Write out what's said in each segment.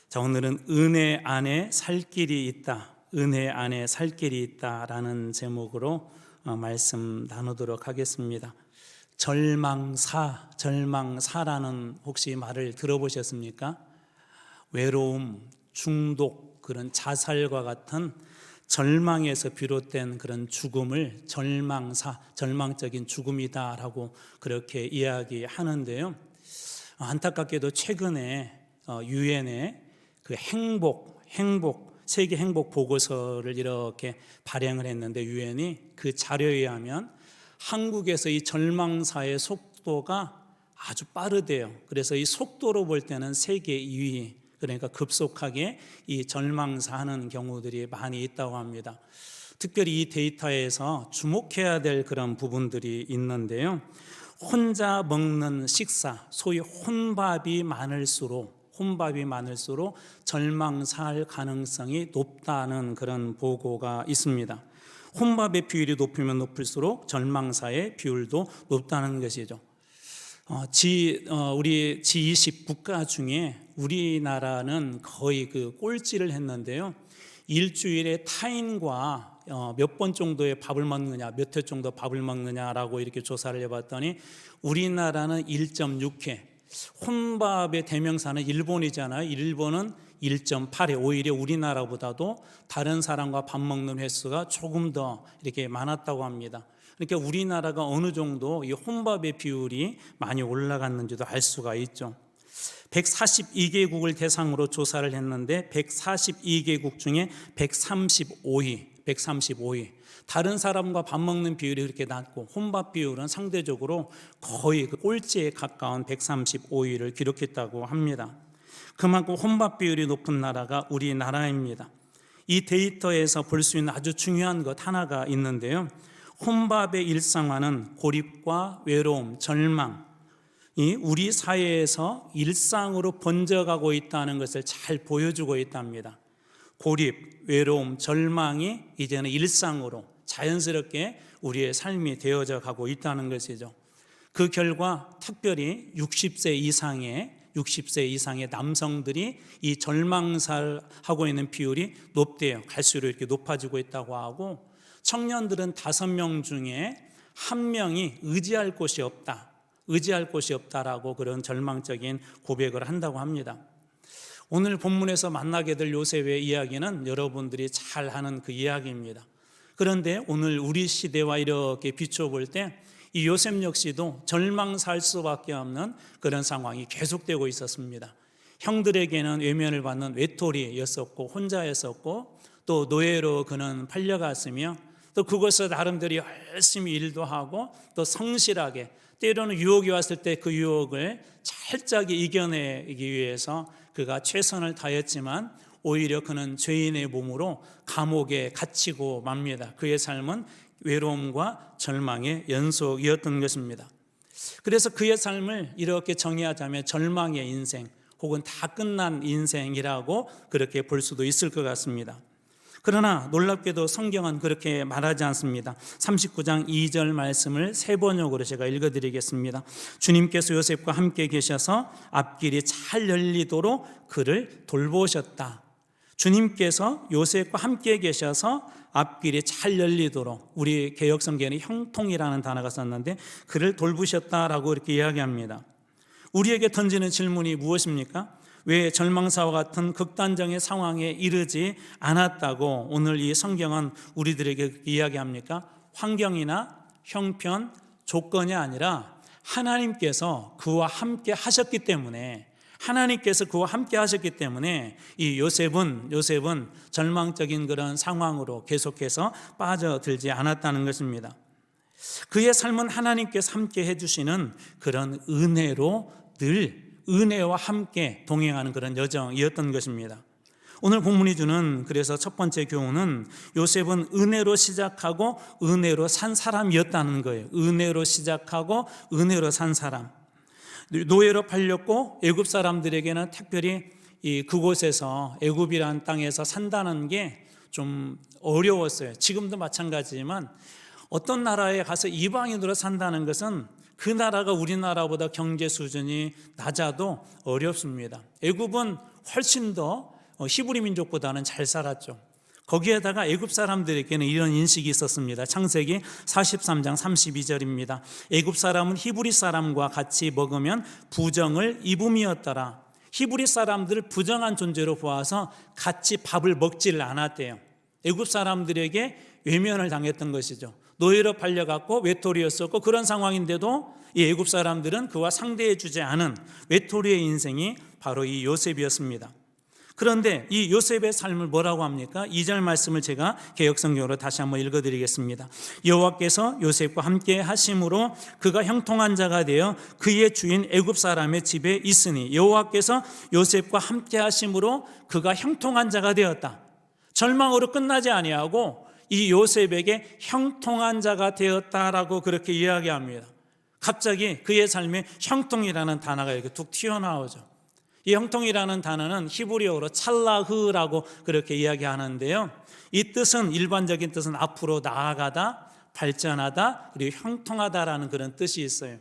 자, 오늘은 은혜 안에 살 길이 있다. 은혜 안에 살 길이 있다라는 제목으로 말씀 나누도록 하겠습니다. 절망사라는 혹시 말을 들어보셨습니까? 외로움, 중독, 그런 자살과 같은 절망에서 비롯된 그런 죽음을 절망적인 죽음이다라고 그렇게 이야기하는데요. 안타깝게도 최근에 유엔의 그 세계 행복 보고서를 이렇게 발행을 했는데, 유엔이 그 자료에 의하면 한국에서 이 절망사의 속도가 아주 빠르대요. 그래서 이 속도로 볼 때는 세계 2위, 그러니까 급속하게 이 절망사 하는 경우들이 많이 있다고 합니다. 특별히 이 데이터에서 주목해야 될 그런 부분들이 있는데요. 혼자 먹는 식사, 소위 혼밥이 많을수록 절망사할 가능성이 높다는 그런 보고가 있습니다. 혼밥의 비율이 높으면 높을수록 절망사의 비율도 높다는 것이죠. 우리 G20 국가 중에 우리나라는 거의 그 꼴찌를 했는데요. 일주일에 타인과 몇 번 정도의 밥을 먹느냐, 몇 회 정도 밥을 먹느냐라고 이렇게 조사를 해봤더니 우리나라는 1.6회, 혼밥의 대명사는 일본이잖아요. 일본은 1.8회, 오히려 우리나라보다도 다른 사람과 밥 먹는 횟수가 조금 더 이렇게 많았다고 합니다. 그러니까 우리나라가 어느 정도 이 혼밥의 비율이 많이 올라갔는지도 알 수가 있죠. 142개국을 대상으로 조사를 했는데 142개국 중에 135위. 다른 사람과 밥 먹는 비율이 그렇게 낮고 혼밥 비율은 상대적으로 거의 그 꼴찌에 가까운 135위를 기록했다고 합니다. 그만큼 혼밥 비율이 높은 나라가 우리나라입니다. 이 데이터에서 볼 수 있는 아주 중요한 것 하나가 있는데요. 혼밥의 일상화는 고립과 외로움, 절망이 우리 사회에서 일상으로 번져가고 있다는 것을 잘 보여주고 있답니다. 고립, 외로움, 절망이 이제는 일상으로 자연스럽게 우리의 삶이 되어져 가고 있다는 것이죠. 그 결과 특별히 60세 이상의 남성들이 이 절망사를 하고 있는 비율이 높대요. 갈수록 이렇게 높아지고 있다고 하고, 청년들은 5명 중에 1명이 의지할 곳이 없다라고 그런 절망적인 고백을 한다고 합니다. 오늘 본문에서 만나게 될 요셉의 이야기는 여러분들이 잘 아는 그 이야기입니다. 그런데 오늘 우리 시대와 이렇게 비춰볼 때 이 요셉 역시도 절망살 수밖에 없는 그런 상황이 계속되고 있었습니다. 형들에게는 외면을 받는 외톨이였었고 혼자였었고, 또 노예로 그는 팔려갔으며, 또 그것을 나름대로 열심히 일도 하고 또 성실하게, 때로는 유혹이 왔을 때 그 유혹을 철저하게 이겨내기 위해서 그가 최선을 다했지만 오히려 그는 죄인의 몸으로 감옥에 갇히고 맙니다. 그의 삶은 외로움과 절망의 연속이었던 것입니다. 그래서 그의 삶을 이렇게 정의하자면 절망의 인생, 혹은 다 끝난 인생이라고 그렇게 볼 수도 있을 것 같습니다. 그러나 놀랍게도 성경은 그렇게 말하지 않습니다. 39장 2절 말씀을 세 번역으로 제가 읽어드리겠습니다. 주님께서 요셉과 함께 계셔서 앞길이 잘 열리도록 그를 돌보셨다. 주님께서 요셉과 함께 계셔서 앞길이 잘 열리도록, 우리 개역성경에는 형통이라는 단어가 썼는데 그를 돌보셨다라고 이렇게 이야기합니다. 우리에게 던지는 질문이 무엇입니까? 왜 절망사와 같은 극단적인 상황에 이르지 않았다고 오늘 이 성경은 우리들에게 이야기합니까? 환경이나 형편, 조건이 아니라 하나님께서 그와 함께 하셨기 때문에, 이 요셉은 절망적인 그런 상황으로 계속해서 빠져들지 않았다는 것입니다. 그의 삶은 하나님께서 함께 해주시는 그런 은혜와 함께 동행하는 그런 여정이었던 것입니다. 오늘 본문이 주는 그래서 첫 번째 교훈은 요셉은 은혜로 시작하고 은혜로 산 사람이었다는 거예요. 은혜로 시작하고 은혜로 산 사람. 노예로 팔렸고 애굽 사람들에게는 특별히 그곳에서, 애굽이라는 땅에서 산다는 게 좀 어려웠어요. 지금도 마찬가지지만 어떤 나라에 가서 이방인으로 산다는 것은 그 나라가 우리나라보다 경제 수준이 낮아도 어렵습니다. 애굽은 훨씬 더 히브리 민족보다는 잘 살았죠. 거기에다가 애굽 사람들에게는 이런 인식이 있었습니다. 창세기 43장 32절입니다. 애굽 사람은 히브리 사람과 같이 먹으면 부정을 입음이었더라. 히브리 사람들을 부정한 존재로 보아서 같이 밥을 먹지를 않았대요. 애굽 사람들에게 외면을 당했던 것이죠. 노예로 팔려갖고 외톨이였었고, 그런 상황인데도 이 애굽 사람들은 그와 상대해 주지 않은 외톨이의 인생이 바로 이 요셉이었습니다. 그런데 이 요셉의 삶을 뭐라고 합니까? 2절 말씀을 제가 개역성경으로 다시 한번 읽어드리겠습니다. 여호와께서 요셉과 함께 하심으로 그가 형통한 자가 되어 그의 주인 애굽 사람의 집에 있으니, 여호와께서 요셉과 함께 하심으로 그가 형통한 자가 되었다. 절망으로 끝나지 아니하고 이 요셉에게 형통한 자가 되었다라고 그렇게 이야기합니다. 갑자기 그의 삶에 형통이라는 단어가 이렇게 툭 튀어나오죠. 이 형통이라는 단어는 히브리어로 찰라흐라고 그렇게 이야기하는데요, 이 뜻은, 일반적인 뜻은 앞으로 나아가다, 발전하다, 그리고 형통하다라는 그런 뜻이 있어요.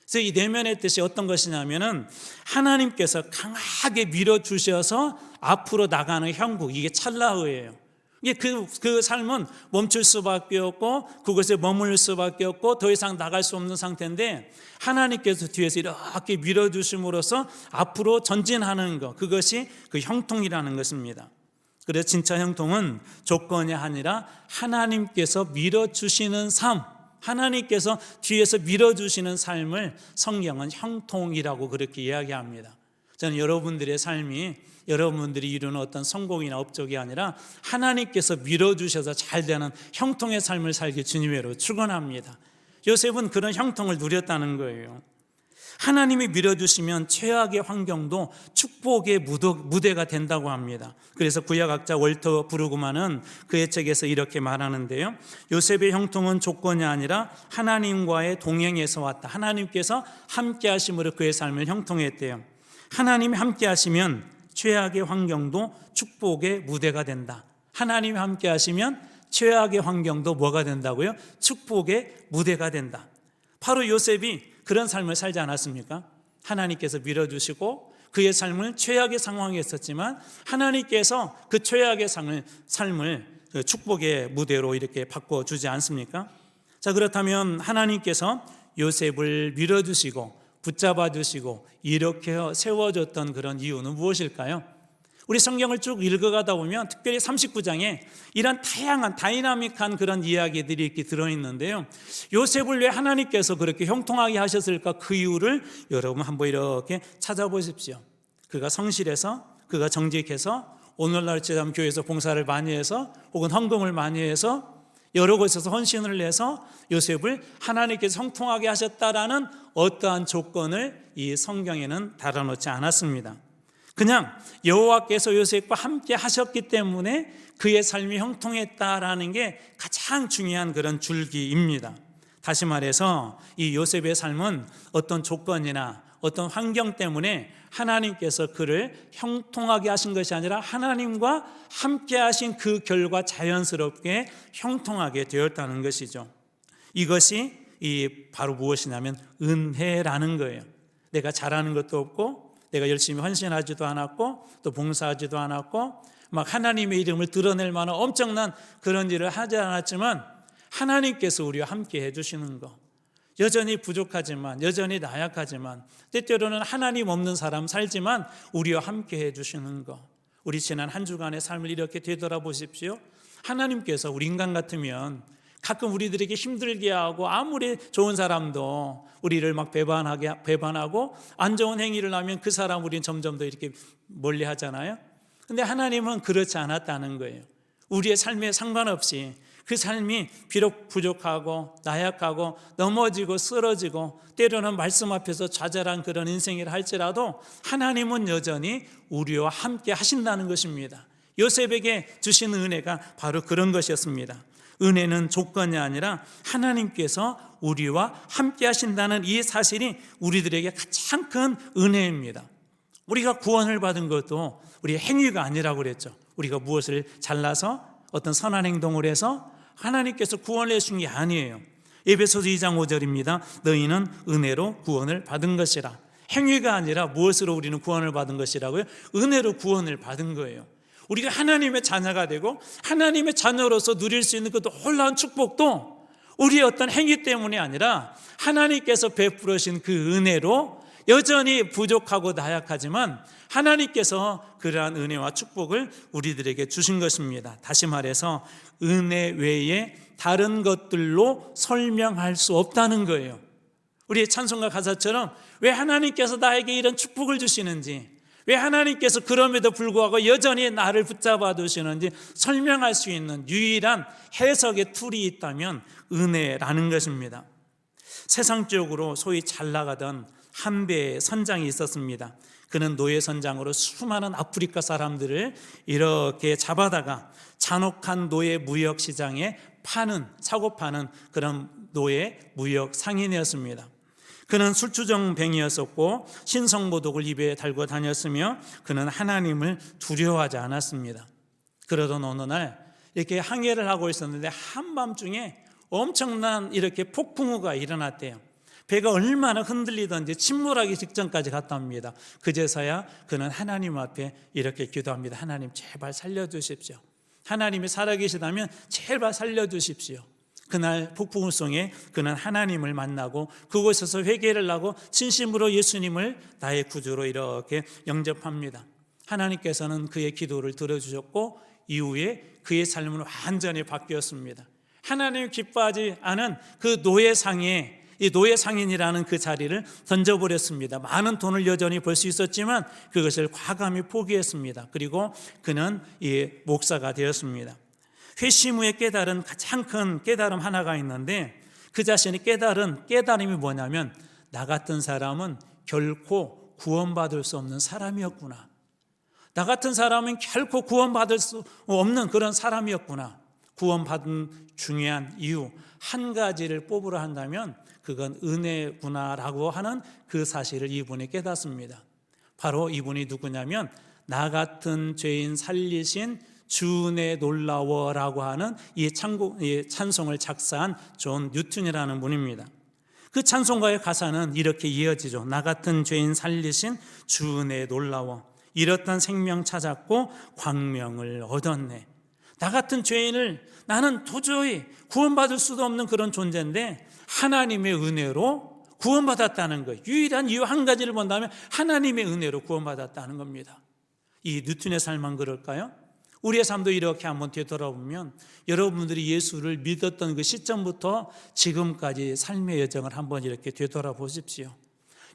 그래서 이 내면의 뜻이 어떤 것이냐면은 하나님께서 강하게 밀어주셔서 앞으로 나가는 형국, 이게 찰라흐예요. 이게 그 삶은 멈출 수밖에 없고 그곳에 머물 수밖에 없고 더 이상 나갈 수 없는 상태인데, 하나님께서 뒤에서 이렇게 밀어주심으로써 앞으로 전진하는 것, 그것이 그 형통이라는 것입니다. 그래서 진짜 형통은 조건이 아니라 하나님께서 밀어주시는 삶, 하나님께서 뒤에서 밀어주시는 삶을 성경은 형통이라고 그렇게 이야기합니다. 저는 여러분들의 삶이 여러분들이 이루는 어떤 성공이나 업적이 아니라 하나님께서 밀어주셔서 잘 되는 형통의 삶을 살기 주님으로 축원합니다. 요셉은 그런 형통을 누렸다는 거예요. 하나님이 밀어주시면 최악의 환경도 축복의 무대가 된다고 합니다. 그래서 구약학자 월터 브루그만은 그의 책에서 이렇게 말하는데요, 요셉의 형통은 조건이 아니라 하나님과의 동행에서 왔다. 하나님께서 함께 하심으로 그의 삶을 형통했대요. 하나님이 함께 하시면 최악의 환경도 축복의 무대가 된다. 하나님이 함께 하시면 최악의 환경도 뭐가 된다고요? 축복의 무대가 된다. 바로 요셉이 그런 삶을 살지 않았습니까? 하나님께서 밀어주시고 그의 삶을 최악의 상황에 있었지만 하나님께서 그 최악의 삶을 축복의 무대로 이렇게 바꿔주지 않습니까? 자, 그렇다면 하나님께서 요셉을 밀어주시고 붙잡아 주시고 이렇게 세워줬던 그런 이유는 무엇일까요? 우리 성경을 쭉 읽어가다 보면 특별히 39장에 이런 다양한 다이나믹한 그런 이야기들이 이렇게 들어있는데요, 요셉을 왜 하나님께서 그렇게 형통하게 하셨을까? 그 이유를 여러분 한번 이렇게 찾아보십시오. 그가 성실해서, 그가 정직해서, 오늘날처럼 교회에서 봉사를 많이 해서 혹은 헌금을 많이 해서 여러 곳에서 헌신을 내서 요셉을 하나님께서 형통하게 하셨다라는 어떠한 조건을 이 성경에는 달아놓지 않았습니다. 그냥 여호와께서 요셉과 함께 하셨기 때문에 그의 삶이 형통했다라는 게 가장 중요한 그런 줄기입니다. 다시 말해서 이 요셉의 삶은 어떤 조건이나 어떤 환경 때문에 하나님께서 그를 형통하게 하신 것이 아니라 하나님과 함께 하신 그 결과 자연스럽게 형통하게 되었다는 것이죠. 이것이 바로 무엇이냐면 은혜라는 거예요. 내가 잘하는 것도 없고 내가 열심히 헌신하지도 않았고 또 봉사하지도 않았고 막 하나님의 이름을 드러낼 만한 엄청난 그런 일을 하지 않았지만 하나님께서 우리와 함께 해주시는 거, 여전히 부족하지만 여전히 나약하지만 때때로는 하나님 없는 사람 살지만 우리와 함께 해주시는 거, 우리 지난 한 주간의 삶을 이렇게 되돌아보십시오. 하나님께서 우리 인간 같으면 가끔 우리들에게 힘들게 하고 아무리 좋은 사람도 우리를 막 배반하고 안 좋은 행위를 하면 그 사람 우리는 점점 더 이렇게 멀리 하잖아요. 근데 하나님은 그렇지 않았다는 거예요. 우리의 삶에 상관없이 그 삶이 비록 부족하고 나약하고 넘어지고 쓰러지고 때로는 말씀 앞에서 좌절한 그런 인생이라 할지라도 하나님은 여전히 우리와 함께 하신다는 것입니다. 요셉에게 주신 은혜가 바로 그런 것이었습니다. 은혜는 조건이 아니라 하나님께서 우리와 함께 하신다는 이 사실이 우리들에게 가장 큰 은혜입니다. 우리가 구원을 받은 것도 우리의 행위가 아니라고 그랬죠. 우리가 무엇을 잘나서 어떤 선한 행동을 해서 하나님께서 구원해 주신 게 아니에요. 에베소서 2장 5절입니다. 너희는 은혜로 구원을 받은 것이라. 행위가 아니라 무엇으로 우리는 구원을 받은 것이라고요? 은혜로 구원을 받은 거예요. 우리가 하나님의 자녀가 되고 하나님의 자녀로서 누릴 수 있는 그 놀라운 축복도 우리의 어떤 행위 때문이 아니라 하나님께서 베풀어 주신 그 은혜로 여전히 부족하고 나약하지만 하나님께서 그러한 은혜와 축복을 우리들에게 주신 것입니다. 다시 말해서 은혜 외에 다른 것들로 설명할 수 없다는 거예요. 우리의 찬송가 가사처럼 왜 하나님께서 나에게 이런 축복을 주시는지, 왜 하나님께서 그럼에도 불구하고 여전히 나를 붙잡아 두시는지 설명할 수 있는 유일한 해석의 툴이 있다면 은혜라는 것입니다. 세상적으로 소위 잘 나가던 한배의 선장이 있었습니다. 그는 노예 선장으로 수많은 아프리카 사람들을 이렇게 잡아다가 잔혹한 노예 무역 시장에 사고 파는 그런 노예 무역 상인이었습니다. 그는 술주정뱅이였었고 신성모독을 입에 달고 다녔으며 그는 하나님을 두려워하지 않았습니다. 그러던 어느 날 이렇게 항해를 하고 있었는데 한밤중에 엄청난 이렇게 폭풍우가 일어났대요. 배가 얼마나 흔들리던지 침몰하기 직전까지 갔답니다. 그제서야 그는 하나님 앞에 이렇게 기도합니다. 하나님 제발 살려주십시오. 하나님이 살아계시다면 제발 살려주십시오. 그날 폭풍우 속에 그는 하나님을 만나고 그곳에서 회개를 하고 진심으로 예수님을 나의 구주로 이렇게 영접합니다. 하나님께서는 그의 기도를 들어주셨고 이후에 그의 삶은 완전히 바뀌었습니다. 하나님 기뻐하지 않은 그 노예상에 이 노예상인이라는 그 자리를 던져버렸습니다. 많은 돈을 여전히 벌 수 있었지만 그것을 과감히 포기했습니다. 그리고 그는 이 목사가 되었습니다. 회심 후에 깨달은 가장 큰 깨달음 하나가 있는데 그 자신이 깨달은 깨달음이 뭐냐면 나 같은 사람은 결코 구원받을 수 없는 사람이었구나. 나 같은 사람은 결코 구원받을 수 없는 그런 사람이었구나. 구원받은 중요한 이유 한 가지를 뽑으라 한다면 그건 은혜구나라고 하는 그 사실을 이분이 깨닫습니다. 바로 이분이 누구냐면 나 같은 죄인 살리신 주 은혜 놀라워라고 하는 이 찬송을 작사한 존 뉴턴이라는 분입니다. 그 찬송가의 가사는 이렇게 이어지죠. 나 같은 죄인 살리신 주 은혜 놀라워 잃었던 생명 찾았고 광명을 얻었네. 나 같은 죄인을 나는 도저히 구원받을 수도 없는 그런 존재인데 하나님의 은혜로 구원받았다는 것. 유일한 이유 한 가지를 본다면 하나님의 은혜로 구원받았다는 겁니다. 이 뉴턴의 삶은 그럴까요? 우리의 삶도 이렇게 한번 되돌아보면 여러분들이 예수를 믿었던 그 시점부터 지금까지 삶의 여정을 한번 이렇게 되돌아보십시오.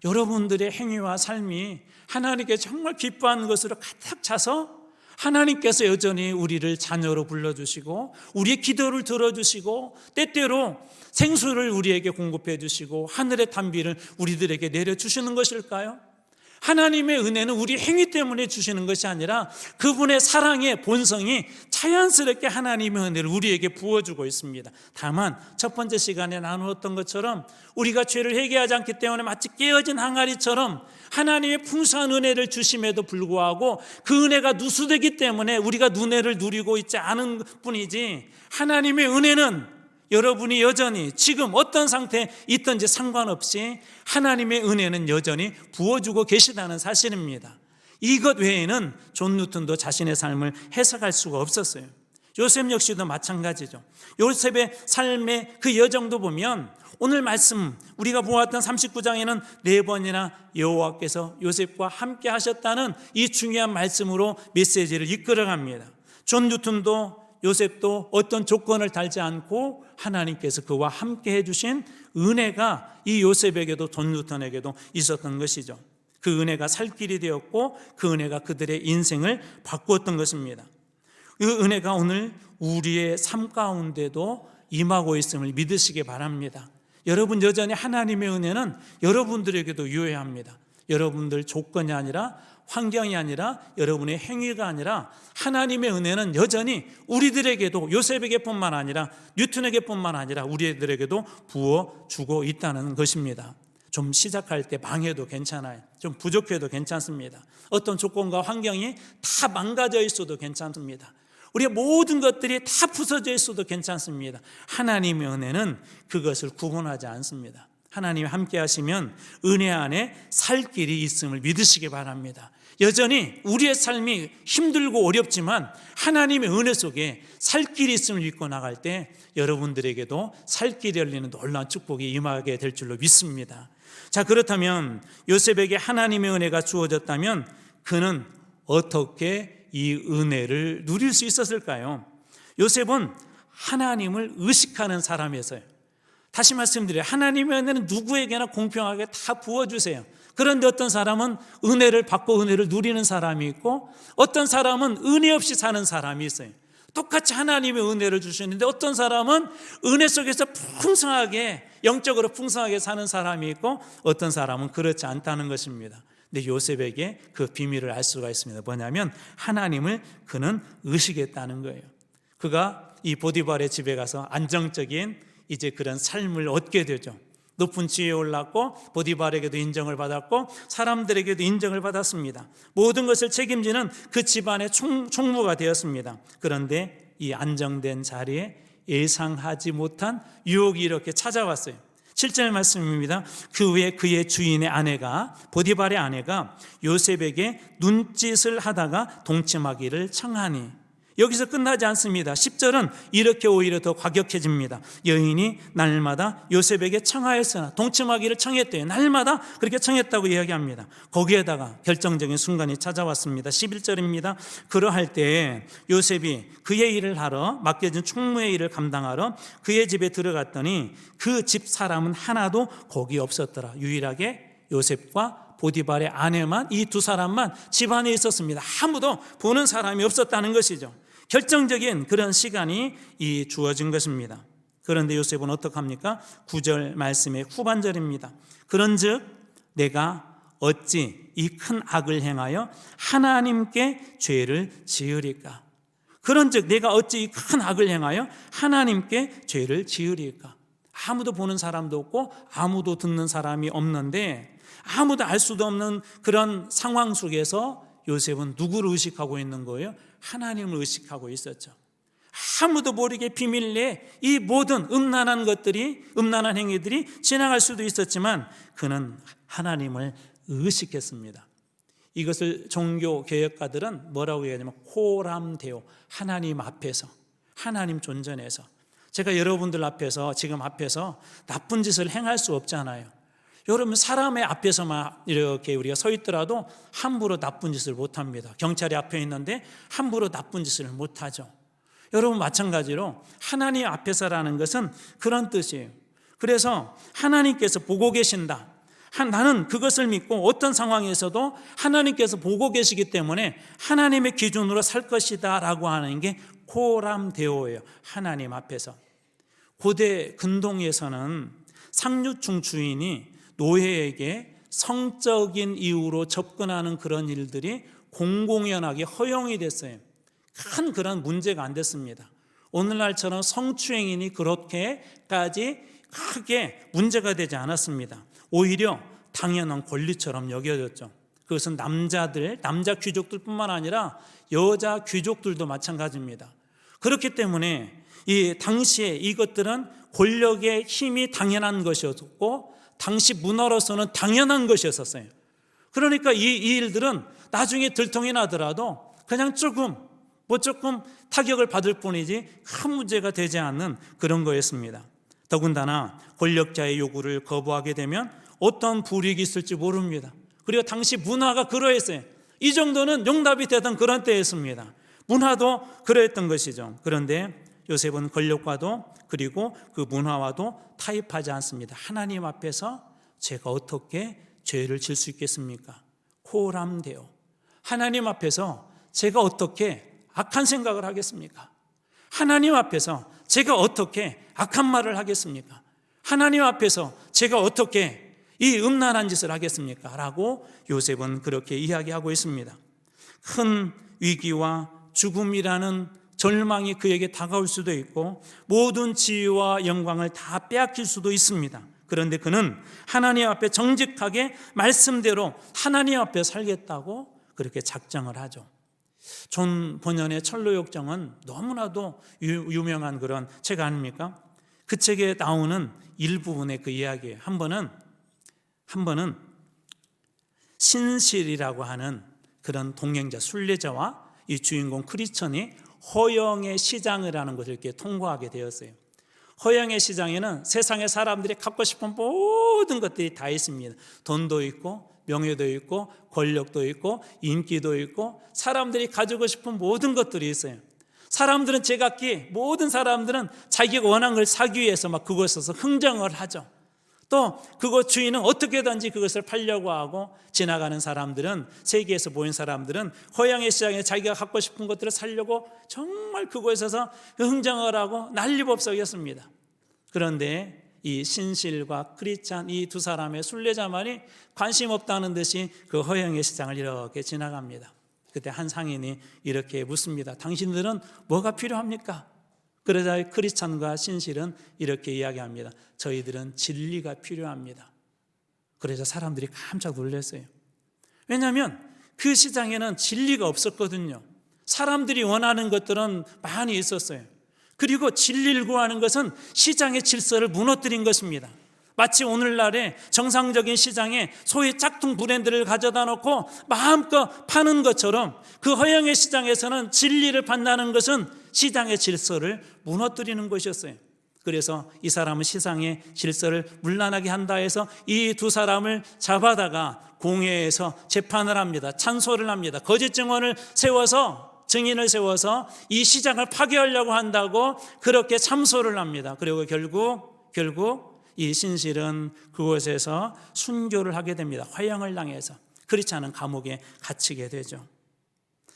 여러분들의 행위와 삶이 하나님께 정말 기뻐하는 것으로 가득 차서 하나님께서 여전히 우리를 자녀로 불러주시고 우리의 기도를 들어주시고 때때로 생수를 우리에게 공급해 주시고 하늘의 단비를 우리들에게 내려주시는 것일까요? 하나님의 은혜는 우리 행위 때문에 주시는 것이 아니라 그분의 사랑의 본성이 자연스럽게 하나님의 은혜를 우리에게 부어주고 있습니다. 다만 첫 번째 시간에 나누었던 것처럼 우리가 죄를 회개하지 않기 때문에 마치 깨어진 항아리처럼 하나님의 풍성한 은혜를 주심에도 불구하고 그 은혜가 누수되기 때문에 우리가 눈혜를 누리고 있지 않은 뿐이지 하나님의 은혜는 여러분이 여전히 지금 어떤 상태에 있든지 상관없이 하나님의 은혜는 여전히 부어주고 계시다는 사실입니다. 이것 외에는 존 뉴턴도 자신의 삶을 해석할 수가 없었어요. 요셉 역시도 마찬가지죠. 요셉의 삶의 그 여정도 보면 오늘 말씀 우리가 보았던 39장에는 4번이나 여호와께서 요셉과 함께 하셨다는 이 중요한 말씀으로 메시지를 이끌어갑니다. 존 뉴턴도 요셉도 어떤 조건을 달지 않고 하나님께서 그와 함께 해주신 은혜가 이 요셉에게도 존 뉴턴에게도 있었던 것이죠. 그 은혜가 살 길이 되었고 그 은혜가 그들의 인생을 바꾸었던 것입니다. 그 은혜가 오늘 우리의 삶 가운데도 임하고 있음을 믿으시기 바랍니다. 여러분 여전히 하나님의 은혜는 여러분들에게도 유효합니다. 여러분들 조건이 아니라 환경이 아니라 여러분의 행위가 아니라 하나님의 은혜는 여전히 우리들에게도 요셉에게뿐만 아니라 뉴턴에게뿐만 아니라 우리들에게도 부어주고 있다는 것입니다. 좀 시작할 때 망해도 괜찮아요. 좀 부족해도 괜찮습니다. 어떤 조건과 환경이 다 망가져 있어도 괜찮습니다. 우리의 모든 것들이 다 부서져 있어도 괜찮습니다. 하나님의 은혜는 그것을 구분하지 않습니다. 하나님이 함께 하시면 은혜 안에 살 길이 있음을 믿으시기 바랍니다. 여전히 우리의 삶이 힘들고 어렵지만 하나님의 은혜 속에 살 길이 있음을 믿고 나갈 때 여러분들에게도 살 길이 열리는 놀라운 축복이 임하게 될 줄로 믿습니다. 자, 그렇다면 요셉에게 하나님의 은혜가 주어졌다면 그는 어떻게 이 은혜를 누릴 수 있었을까요? 요셉은 하나님을 의식하는 사람이었어요. 다시 말씀드려요. 하나님의 은혜는 누구에게나 공평하게 다 부어주세요. 그런데 어떤 사람은 은혜를 받고 은혜를 누리는 사람이 있고 어떤 사람은 은혜 없이 사는 사람이 있어요. 똑같이 하나님의 은혜를 주시는데 어떤 사람은 은혜 속에서 풍성하게, 영적으로 풍성하게 사는 사람이 있고 어떤 사람은 그렇지 않다는 것입니다. 근데 요셉에게 그 비밀을 알 수가 있습니다. 뭐냐면 하나님을 그는 의식했다는 거예요. 그가 이 보디발의 집에 가서 안정적인 이제 그런 삶을 얻게 되죠. 높은 지위에 올랐고 보디발에게도 인정을 받았고 사람들에게도 인정을 받았습니다. 모든 것을 책임지는 그 집안의 총무가 되었습니다. 그런데 이 안정된 자리에 예상하지 못한 유혹이 이렇게 찾아왔어요. 7절 말씀입니다. 그 후에 그의 주인의 아내가, 보디발의 아내가 요셉에게 눈짓을 하다가 동침하기를 청하니, 여기서 끝나지 않습니다. 10절은 이렇게 오히려 더 과격해집니다. 여인이 날마다 요셉에게 청하였으나, 동침하기를 청했대요. 날마다 그렇게 청했다고 이야기합니다. 거기에다가 결정적인 순간이 찾아왔습니다. 11절입니다. 그러할 때 요셉이 그의 일을 하러, 맡겨진 총무의 일을 감당하러 그의 집에 들어갔더니 그 집 사람은 하나도 거기 없었더라. 유일하게 요셉과 보디발의 아내만, 이 두 사람만 집 안에 있었습니다. 아무도 보는 사람이 없었다는 것이죠. 결정적인 그런 시간이 주어진 것입니다. 그런데 요셉은 어떡합니까? 9절 말씀의 후반절입니다. 그런즉 내가 어찌 이 큰 악을 행하여 하나님께 죄를 지으리까? 그런즉 내가 어찌 이 큰 악을 행하여 하나님께 죄를 지으리까? 아무도 보는 사람도 없고 아무도 듣는 사람이 없는데, 아무도 알 수도 없는 그런 상황 속에서 요셉은 누구를 의식하고 있는 거예요? 하나님을 의식하고 있었죠. 아무도 모르게 비밀리에 이 모든 음란한 것들이, 음란한 행위들이 지나갈 수도 있었지만 그는 하나님을 의식했습니다. 이것을 종교 개혁가들은 뭐라고 얘기하냐면 코람데오, 하나님 앞에서, 하나님 존전에서. 제가 여러분들 앞에서, 지금 앞에서 나쁜 짓을 행할 수 없잖아요. 여러분, 사람의 앞에서만 이렇게 우리가 서 있더라도 함부로 나쁜 짓을 못합니다. 경찰이 앞에 있는데 함부로 나쁜 짓을 못하죠. 여러분, 마찬가지로 하나님 앞에서라는 것은 그런 뜻이에요. 그래서 하나님께서 보고 계신다, 나는 그것을 믿고 어떤 상황에서도 하나님께서 보고 계시기 때문에 하나님의 기준으로 살 것이다 라고 하는 게 코람데오예요. 하나님 앞에서. 고대 근동에서는 상류층 주인이 노예에게 성적인 이유로 접근하는 그런 일들이 공공연하게 허용이 됐어요. 큰 그런 문제가 안 됐습니다. 오늘날처럼 성추행이니 그렇게까지 크게 문제가 되지 않았습니다. 오히려 당연한 권리처럼 여겨졌죠. 그것은 남자 귀족들뿐만 아니라 여자 귀족들도 마찬가지입니다. 그렇기 때문에 이 당시에 이것들은 권력의 힘이 당연한 것이었고 당시 문화로서는 당연한 것이었어요. 그러니까 이 일들은 나중에 들통이 나더라도 그냥 조금 타격을 받을 뿐이지 큰 문제가 되지 않는 그런 거였습니다. 더군다나 권력자의 요구를 거부하게 되면 어떤 불이익이 있을지 모릅니다. 그리고 당시 문화가 그러했어요. 이 정도는 용납이 되던 그런 때였습니다. 문화도 그러했던 것이죠. 그런데 요셉은 권력과도 그리고 그 문화와도 타협하지 않습니다. 하나님 앞에서 제가 어떻게 죄를 질 수 있겠습니까? 코람데오. 하나님 앞에서 제가 어떻게 악한 생각을 하겠습니까? 하나님 앞에서 제가 어떻게 악한 말을 하겠습니까? 하나님 앞에서 제가 어떻게 이 음란한 짓을 하겠습니까? 라고 요셉은 그렇게 이야기하고 있습니다. 큰 위기와 죽음이라는 절망이 그에게 다가올 수도 있고 모든 지위와 영광을 다 빼앗길 수도 있습니다. 그런데 그는 하나님 앞에 정직하게 말씀대로 하나님 앞에 살겠다고 그렇게 작정을 하죠. 존 번연의 철로역정은 너무나도 유명한 그런 책 아닙니까? 그 책에 나오는 일부분의 그 이야기예요. 한 번은 신실이라고 하는 그런 동행자, 순례자와 이 주인공 크리스천이 허영의 시장을 하는 것을 이렇게 통과하게 되었어요. 허영의 시장에는 세상의 사람들이 갖고 싶은 모든 것들이 다 있습니다. 돈도 있고 명예도 있고 권력도 있고 인기도 있고 사람들이 가지고 싶은 모든 것들이 있어요. 사람들은 제각기 모든 사람들은 자기가 원하는 걸 사기 위해서 막 그곳에서 흥정을 하죠. 또 그곳 주인은 어떻게든지 그것을 팔려고 하고, 지나가는 사람들은, 세계에서 모인 사람들은 허영의 시장에 자기가 갖고 싶은 것들을 사려고 정말 그곳에서 흥정을 하고 난리법석이었습니다. 그런데 이 신실과 크리스찬 이 두 사람의 순례자만이 관심 없다는 듯이 그 허영의 시장을 이렇게 지나갑니다. 그때 한 상인이 이렇게 묻습니다. 당신들은 뭐가 필요합니까? 그러자 크리스찬과 신실은 이렇게 이야기합니다. 저희들은 진리가 필요합니다. 그래서 사람들이 깜짝 놀랐어요. 왜냐하면 그 시장에는 진리가 없었거든요. 사람들이 원하는 것들은 많이 있었어요. 그리고 진리를 구하는 것은 시장의 질서를 무너뜨린 것입니다. 마치 오늘날의 정상적인 시장에 소위 짝퉁 브랜드를 가져다 놓고 마음껏 파는 것처럼 그 허영의 시장에서는 진리를 판다는 것은 시장의 질서를 무너뜨리는 것이었어요. 그래서 이 사람은 시장의 질서를 문란하게 한다 해서 이 두 사람을 잡아다가 공회에서 재판을 합니다. 찬소를 합니다. 거짓 증언을 세워서, 증인을 세워서 이 시장을 파괴하려고 한다고 그렇게 참소를 합니다. 그리고 결국 이 신실은 그곳에서 순교를 하게 됩니다. 화형을 당해서. 크리스찬은 감옥에 갇히게 되죠.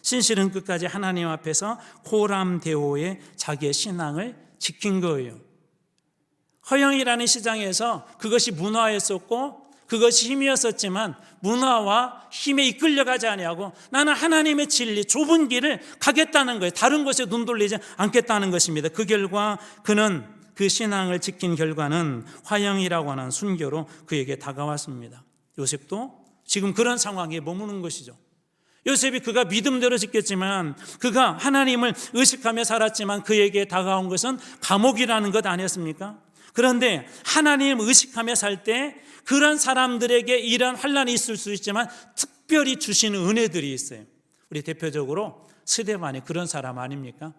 신실은 끝까지 하나님 앞에서 호람대오의 자기의 신앙을 지킨 거예요. 허영이라는 시장에서 그것이 문화였었고 그것이 힘이었었지만 문화와 힘에 이끌려가지 아니하고 나는 하나님의 진리, 좁은 길을 가겠다는 거예요. 다른 곳에 눈 돌리지 않겠다는 것입니다. 그 결과 그는 그 신앙을 지킨 결과는 화형이라고 하는 순교로 그에게 다가왔습니다. 요셉도 지금 그런 상황에 머무는 것이죠. 요셉이 그가 믿음대로 짓겠지만, 그가 하나님을 의식하며 살았지만 그에게 다가온 것은 감옥이라는 것 아니었습니까? 그런데 하나님을 의식하며 살 때 그런 사람들에게 이런 환난이 있을 수 있지만 특별히 주시는 은혜들이 있어요. 우리 대표적으로 스데반이 그런 사람 아닙니까?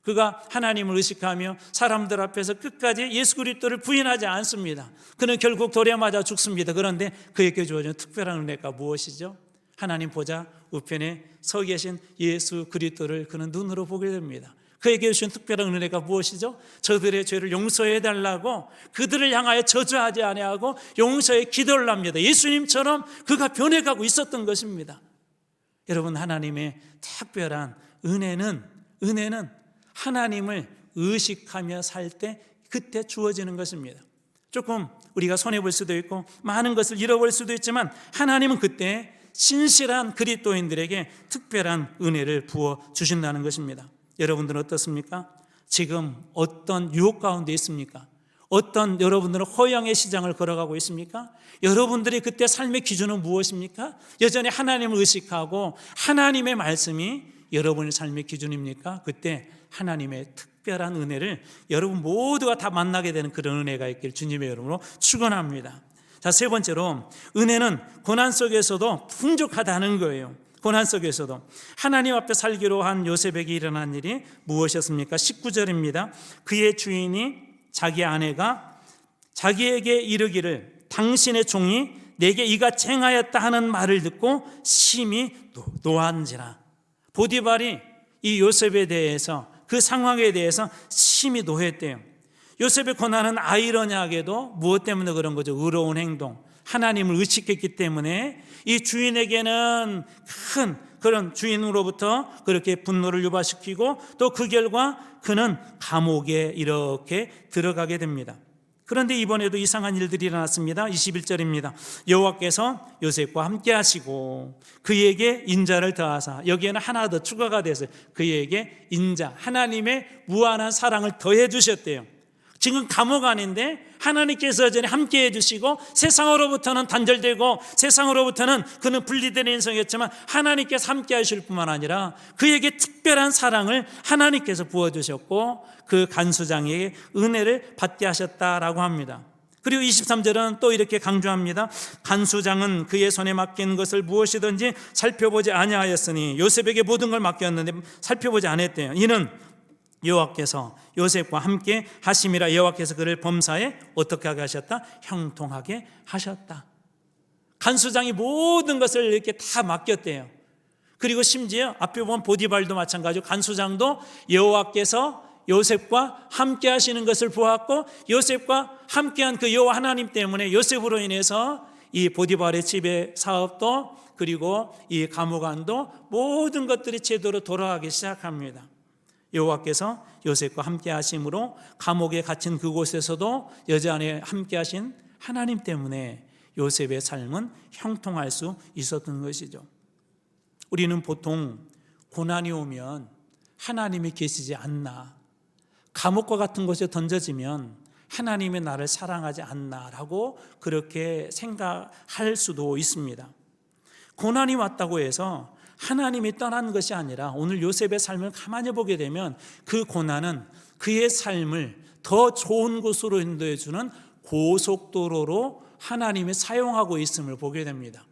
그가 하나님을 의식하며 사람들 앞에서 끝까지 예수 그리스도를 부인하지 않습니다. 그는 결국 돌에 맞아 죽습니다. 그런데 그에게 주어진 특별한 은혜가 무엇이죠? 하나님 보좌 우편에 서 계신 예수 그리스도를 그는 눈으로 보게 됩니다. 그에게 주신 특별한 은혜가 무엇이죠? 저들의 죄를 용서해 달라고 그들을 향하여 저주하지 아니하고 용서의 기도를 합니다. 예수님처럼 그가 변해가고 있었던 것입니다. 여러분, 하나님의 특별한 은혜는 하나님을 의식하며 살 때 그때 주어지는 것입니다. 조금 우리가 손해볼 수도 있고 많은 것을 잃어버릴 수도 있지만 하나님은 그때 신실한 그리스도인들에게 특별한 은혜를 부어 주신다는 것입니다. 여러분들은 어떻습니까? 지금 어떤 유혹 가운데 있습니까? 어떤 여러분들은 허영의 시장을 걸어가고 있습니까? 여러분들이 그때 삶의 기준은 무엇입니까? 여전히 하나님을 의식하고 하나님의 말씀이 여러분의 삶의 기준입니까? 그때 하나님의 특별한 은혜를 여러분 모두가 다 만나게 되는 그런 은혜가 있길 주님의 이름으로 축원합니다. 자, 세 번째로 은혜는 고난 속에서도 풍족하다는 거예요. 고난 속에서도 하나님 앞에 살기로 한 요셉에게 일어난 일이 무엇이었습니까? 19절입니다. 그의 주인이 자기 아내가 자기에게 이르기를 당신의 종이 내게 이같이 행하였다 하는 말을 듣고 심히 노한지라. 보디발이 이 요셉에 대해서, 그 상황에 대해서 심히 노했대요. 요셉의 고난은 아이러니하게도 무엇 때문에 그런 거죠? 의로운 행동, 하나님을 의식했기 때문에 이 주인에게는 큰 그런 주인으로부터 그렇게 분노를 유발시키고 또 그 결과 그는 감옥에 이렇게 들어가게 됩니다. 그런데 이번에도 이상한 일들이 일어났습니다. 21절입니다. 여호와께서 요셉과 함께 하시고 그에게 인자를 더하사, 여기에는 하나 더 추가가 돼서 그에게 인자, 하나님의 무한한 사랑을 더해 주셨대요. 지금 감옥 안인데 하나님께서 여전히 함께 해주시고 세상으로부터는 단절되고 세상으로부터는 그는 분리되는 인생이었지만 하나님께서 함께 하실 뿐만 아니라 그에게 특별한 사랑을 하나님께서 부어주셨고 그 간수장에게 은혜를 받게 하셨다라고 합니다. 그리고 23절은 또 이렇게 강조합니다. 간수장은 그의 손에 맡긴 것을 무엇이든지 살펴보지 아니하였으니 요셉에게 모든 걸 맡겼는데 살펴보지 않았대요. 이는 여호와께서 요셉과 함께 하심이라. 여호와께서 그를 범사에 어떻게 하게 하셨다? 형통하게 하셨다. 간수장이 모든 것을 이렇게 다 맡겼대요. 그리고 심지어 앞에 보면 보디발도 마찬가지로 간수장도 여호와께서 요셉과 함께 하시는 것을 보았고 요셉과 함께한 그 여호와 하나님 때문에 요셉으로 인해서 이 보디발의 집의 사업도 그리고 이 감옥안도 모든 것들이 제대로 돌아가기 시작합니다. 여호와께서 요셉과 함께 하심으로 감옥에 갇힌 그곳에서도 여전히 함께 하신 하나님 때문에 요셉의 삶은 형통할 수 있었던 것이죠. 우리는 보통 고난이 오면 하나님이 계시지 않나, 감옥과 같은 곳에 던져지면 하나님이 나를 사랑하지 않나라고 그렇게 생각할 수도 있습니다. 고난이 왔다고 해서 하나님이 떠난 것이 아니라 오늘 요셉의 삶을 가만히 보게 되면 그 고난은 그의 삶을 더 좋은 곳으로 인도해 주는 고속도로로 하나님이 사용하고 있음을 보게 됩니다.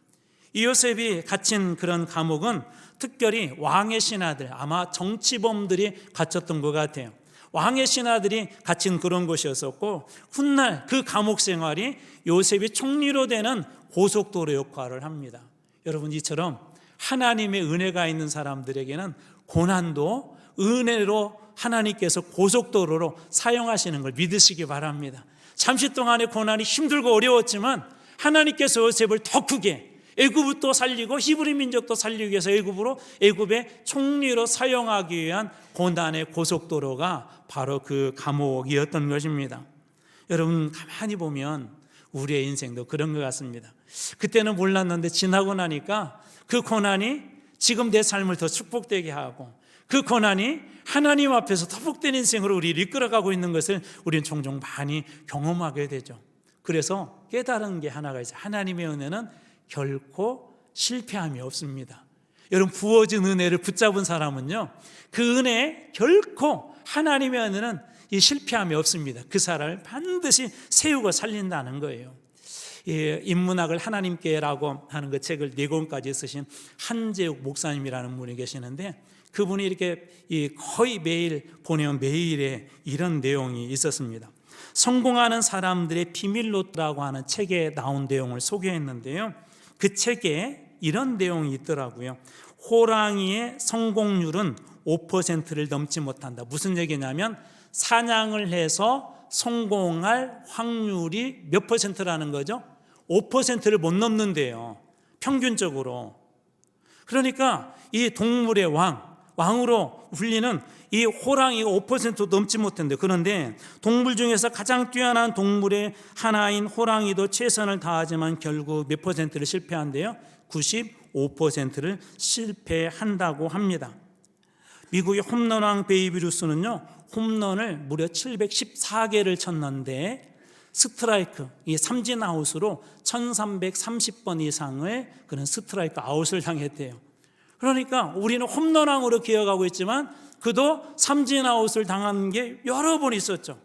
이 요셉이 갇힌 그런 감옥은 특별히 왕의 신하들, 아마 정치범들이 갇혔던 것 같아요. 왕의 신하들이 갇힌 그런 곳이었었고 훗날 그 감옥 생활이 요셉이 총리로 되는 고속도로 역할을 합니다. 여러분, 이처럼 하나님의 은혜가 있는 사람들에게는 고난도 은혜로 하나님께서 고속도로로 사용하시는 걸 믿으시기 바랍니다. 잠시 동안의 고난이 힘들고 어려웠지만 하나님께서 요셉을 더 크게 애굽도 살리고 히브리 민족도 살리기 위해서 애굽의 총리로 사용하기 위한 고난의 고속도로가 바로 그 감옥이었던 것입니다. 여러분, 가만히 보면 우리의 인생도 그런 것 같습니다. 그때는 몰랐는데 지나고 나니까 그 고난이 지금 내 삶을 더 축복되게 하고 그 고난이 하나님 앞에서 더 복된 인생으로 우리를 이끌어가고 있는 것을 우리는 종종 많이 경험하게 되죠. 그래서 깨달은 게 하나가 있어요. 하나님의 은혜는 결코 실패함이 없습니다. 여러분, 부어진 은혜를 붙잡은 사람은요, 그 은혜에 결코 하나님의 은혜는 이 실패함이 없습니다. 그 사람을 반드시 세우고 살린다는 거예요. 인문학을 하나님께라고 하는 그 책을 4권까지 쓰신 한재욱 목사님이라는 분이 계시는데 그분이 이렇게 거의 매일 보내온 메일에 이런 내용이 있었습니다. 성공하는 사람들의 비밀노트라고 하는 책에 나온 내용을 소개했는데요, 그 책에 이런 내용이 있더라고요. 호랑이의 성공률은 5%를 넘지 못한다. 무슨 얘기냐면 사냥을 해서 성공할 확률이 몇 퍼센트라는 거죠? 5%를 못 넘는데요, 평균적으로. 그러니까 이 동물의 왕으로 불리는 이 호랑이가 5%도 넘지 못한대요. 그런데 동물 중에서 가장 뛰어난 동물의 하나인 호랑이도 최선을 다하지만 결국 몇 퍼센트를 실패한대요? 95%를 실패한다고 합니다. 미국의 홈런왕 베이비 루스는요, 홈런을 무려 714개를 쳤는데 스트라이크, 이 삼진 아웃으로 1330번 이상을 그런 스트라이크 아웃을 당했대요. 그러니까 우리는 홈런왕으로 기억하고 있지만 그도 삼진 아웃을 당한 게 여러 번 있었죠.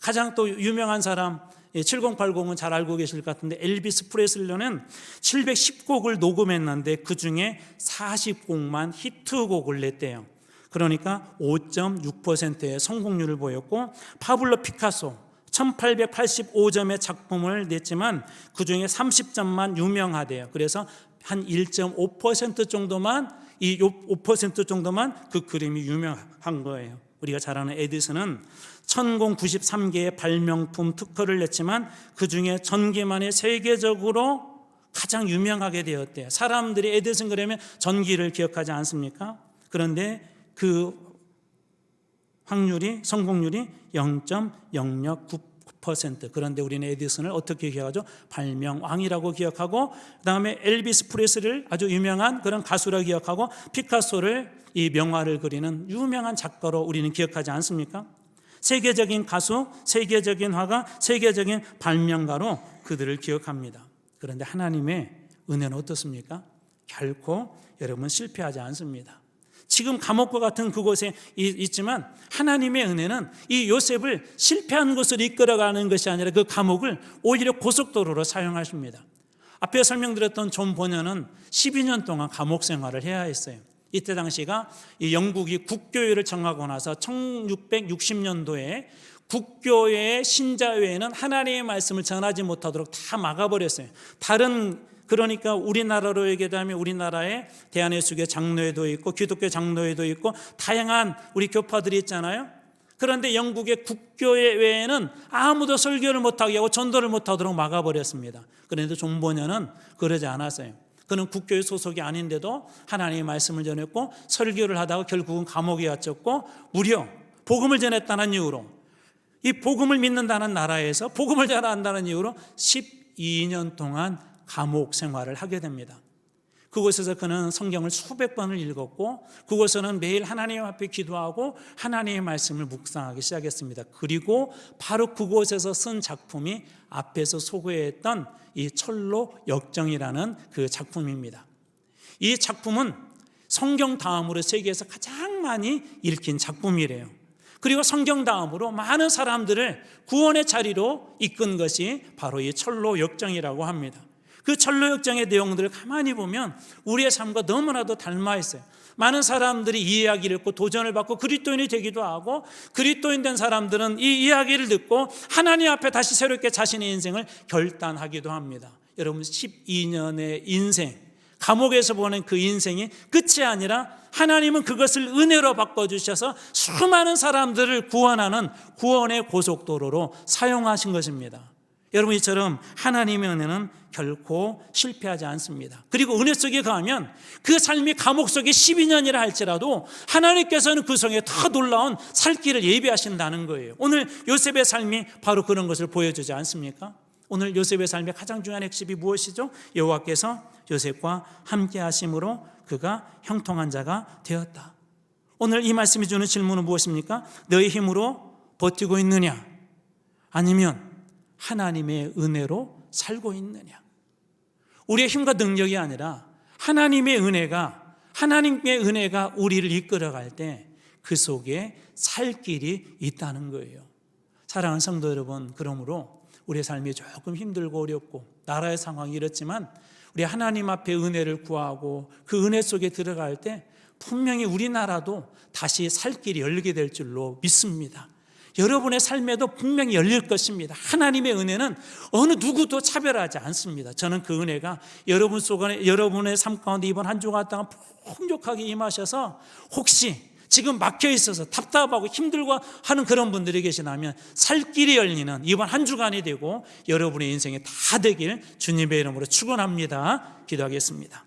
가장 또 유명한 사람 7080은 잘 알고 계실 것 같은데 엘비스 프레슬리는 710곡을 녹음했는데 그중에 40곡만 히트곡을 냈대요. 그러니까 5.6%의 성공률을 보였고 파블로 피카소 1885점의 작품을 냈지만 그중에 30점만 유명하대요. 그래서 한 1.5% 정도만, 이 5% 정도만 그 그림이 유명한 거예요. 우리가 잘 아는 에디슨은 1093개의 발명품 특허를 냈지만 그중에 1000개만이 세계적으로 가장 유명하게 되었대요. 사람들이 에디슨 그러면 전기를 기억하지 않습니까? 그런데 그 성공률이 0.009%. 그런데 우리는 에디슨을 어떻게 기억하죠? 발명왕이라고 기억하고, 그 다음에 엘비스 프레슬리를 아주 유명한 그런 가수라고 기억하고, 피카소를 이 명화를 그리는 유명한 작가로 우리는 기억하지 않습니까? 세계적인 가수, 세계적인 화가, 세계적인 발명가로 그들을 기억합니다. 그런데 하나님의 은혜는 어떻습니까? 결코 여러분 실패하지 않습니다. 지금 감옥과 같은 그곳에 있지만 하나님의 은혜는 이 요셉을 실패한 곳으로 이끌어가는 것이 아니라 그 감옥을 오히려 고속도로로 사용하십니다. 앞에 설명드렸던 존 보녀는 12년 동안 감옥 생활을 해야 했어요. 이때 당시가 이 영국이 국교회를 정하고 나서 1660년도에 국교회의 신자회에는 하나님의 말씀을 전하지 못하도록 다 막아버렸어요. 그러니까 우리나라로 얘기하면 우리나라에 대한예수교 장로회도 있고 기독교 장로회도 있고 다양한 우리 교파들이 있잖아요. 그런데 영국의 국교회 외에는 아무도 설교를 못하게 하고 전도를 못하도록 막아버렸습니다. 그런데 존 보녀는 그러지 않았어요. 그는 국교회 소속이 아닌데도 하나님의 말씀을 전했고 설교를 하다가 결국은 감옥에 갇혔고 무려 복음을 전했다는 이유로 이 복음을 믿는다는 나라에서 복음을 전한다는 이유로 12년 동안 감옥 생활을 하게 됩니다. 그곳에서 그는 성경을 수백 번을 읽었고 그곳에서는 매일 하나님 앞에 기도하고 하나님의 말씀을 묵상하기 시작했습니다. 그리고 바로 그곳에서 쓴 작품이 앞에서 소개했던 이 철로 역정이라는 그 작품입니다. 이 작품은 성경 다음으로 세계에서 가장 많이 읽힌 작품이래요. 그리고 성경 다음으로 많은 사람들을 구원의 자리로 이끈 것이 바로 이 철로 역정이라고 합니다. 그 철로 역정의 내용들을 가만히 보면 우리의 삶과 너무나도 닮아 있어요. 많은 사람들이 이 이야기를 읽고 도전을 받고 그리스도인이 되기도 하고 그리스도인 된 사람들은 이 이야기를 듣고 하나님 앞에 다시 새롭게 자신의 인생을 결단하기도 합니다. 여러분 12년의 인생, 감옥에서 보낸 그 인생이 끝이 아니라 하나님은 그것을 은혜로 바꿔주셔서 수많은 사람들을 구원하는 구원의 고속도로로 사용하신 것입니다. 여러분 이처럼 하나님의 은혜는 결코 실패하지 않습니다. 그리고 은혜 속에 가면 그 삶이 감옥 속에 12년이라 할지라도 하나님께서는 그 속에 더 놀라운 살 길을 예비하신다는 거예요. 오늘 요셉의 삶이 바로 그런 것을 보여주지 않습니까? 오늘 요셉의 삶의 가장 중요한 핵심이 무엇이죠? 여호와께서 요셉과 함께 하심으로 그가 형통한 자가 되었다. 오늘 이 말씀이 주는 질문은 무엇입니까? 너의 힘으로 버티고 있느냐? 아니면 하나님의 은혜로 살고 있느냐? 우리의 힘과 능력이 아니라 하나님의 은혜가 우리를 이끌어갈 때 그 속에 살 길이 있다는 거예요. 사랑하는 성도 여러분, 그러므로 우리의 삶이 조금 힘들고 어렵고 나라의 상황이 이렇지만 우리 하나님 앞에 은혜를 구하고 그 은혜 속에 들어갈 때 분명히 우리나라도 다시 살 길이 열리게 될 줄로 믿습니다. 여러분의 삶에도 분명히 열릴 것입니다. 하나님의 은혜는 어느 누구도 차별하지 않습니다. 저는 그 은혜가 여러분의 삶 가운데 이번 한 주가 동안 풍족하게 임하셔서 혹시 지금 막혀 있어서 답답하고 힘들고 하는 그런 분들이 계시다면 살 길이 열리는 이번 한 주간이 되고 여러분의 인생이 다 되길 주님의 이름으로 축원합니다. 기도하겠습니다.